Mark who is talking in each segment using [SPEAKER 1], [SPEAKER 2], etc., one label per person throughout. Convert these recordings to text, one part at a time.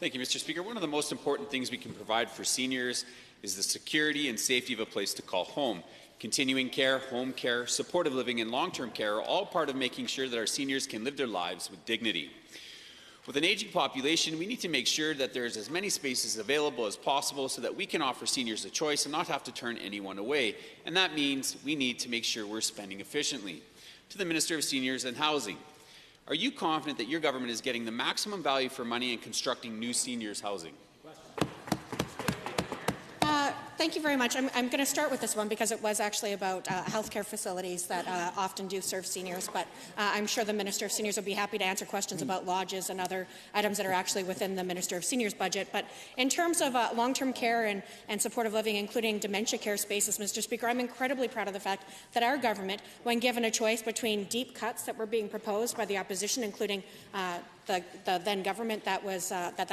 [SPEAKER 1] Thank you, Mr. Speaker. One of the most important things we can provide for seniors is the security and safety of a place to call home. Continuing care, home care, supportive living, and long-term care are all part of making sure that our seniors can live their lives with dignity. With an aging population, we need to make sure that there's as many spaces available as possible so that we can offer seniors a choice and not have to turn anyone away. And that means we need to make sure we're spending efficiently. To the Minister of Seniors and Housing, are you confident that your government is getting the maximum value for money in constructing new seniors' housing?
[SPEAKER 2] Thank you very much. I'm going to start with this one because it was actually about healthcare facilities that often do serve seniors, but I'm sure the Minister of Seniors will be happy to answer questions about lodges and other items that are actually within the Minister of Seniors budget. But in terms of long-term care and supportive living, including dementia care spaces, Mr. Speaker, I'm incredibly proud of the fact that our government, when given a choice between deep cuts that were being proposed by the opposition, including the then government that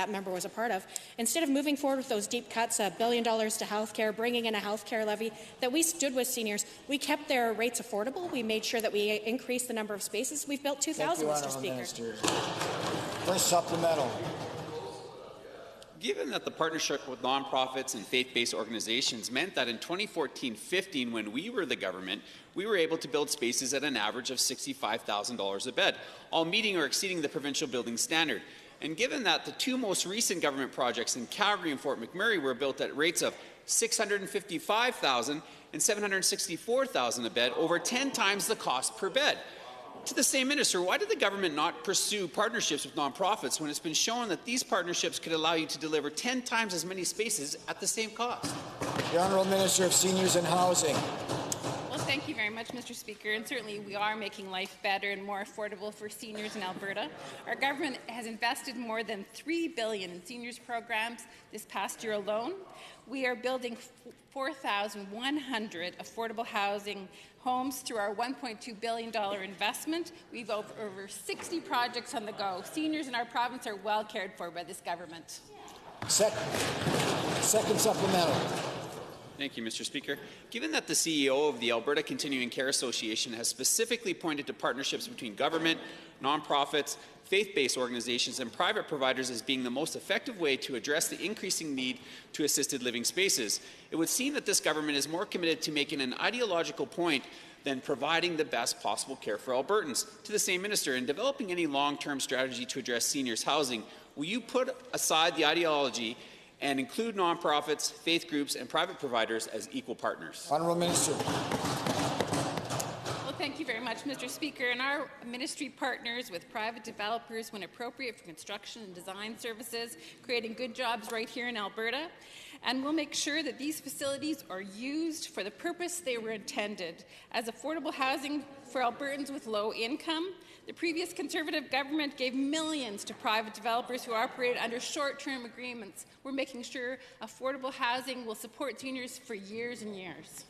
[SPEAKER 2] member was a part of, instead of moving forward with those deep cuts, $1 billion to health care, bringing in a health care levy, that we stood with seniors. We kept their rates affordable. We made sure that we increased the number of spaces. We've built 2,000, Mr. Speaker.
[SPEAKER 3] Minister. First supplemental.
[SPEAKER 1] Given that the partnership with nonprofits and faith-based organizations meant that in 2014-15, when we were the government, we were able to build spaces at an average of $65,000 a bed, all meeting or exceeding the provincial building standard. And given that the two most recent government projects in Calgary and Fort McMurray were built at rates of $655,000 and $764,000 a bed, over 10 times the cost per bed. To the same minister, why did the government not pursue partnerships with nonprofits when it's been shown that these partnerships could allow you to deliver 10 times as many spaces at the same cost?
[SPEAKER 3] The Honourable Minister of Seniors and Housing.
[SPEAKER 4] Well, thank you very much, Mr. Speaker. And certainly we are making life better and more affordable for seniors in Alberta. Our government has invested more than $3 billion in seniors programs this past year alone. We are building 4,100 affordable housing homes through our $1.2 billion investment. We've over 60 projects on the go. Seniors in our province are well cared for by this government.
[SPEAKER 3] Second supplemental.
[SPEAKER 1] Thank you, Mr. Speaker. Given that the CEO of the Alberta Continuing Care Association has specifically pointed to partnerships between government, nonprofits, faith-based organizations and private providers as being the most effective way to address the increasing need to assisted living spaces, it would seem that this government is more committed to making an ideological point than providing the best possible care for Albertans. To the same minister, in developing any long-term strategy to address seniors' housing, will you put aside the ideology and include nonprofits, faith groups and private providers as equal partners?
[SPEAKER 3] Honourable Minister.
[SPEAKER 4] Thank you very much, Mr. Speaker. And our ministry partners with private developers when appropriate for construction and design services, creating good jobs right here in Alberta. And we'll make sure that these facilities are used for the purpose they were intended, as affordable housing for Albertans with low income. The previous Conservative government gave millions to private developers who operated under short-term agreements. We're making sure affordable housing will support seniors for years and years.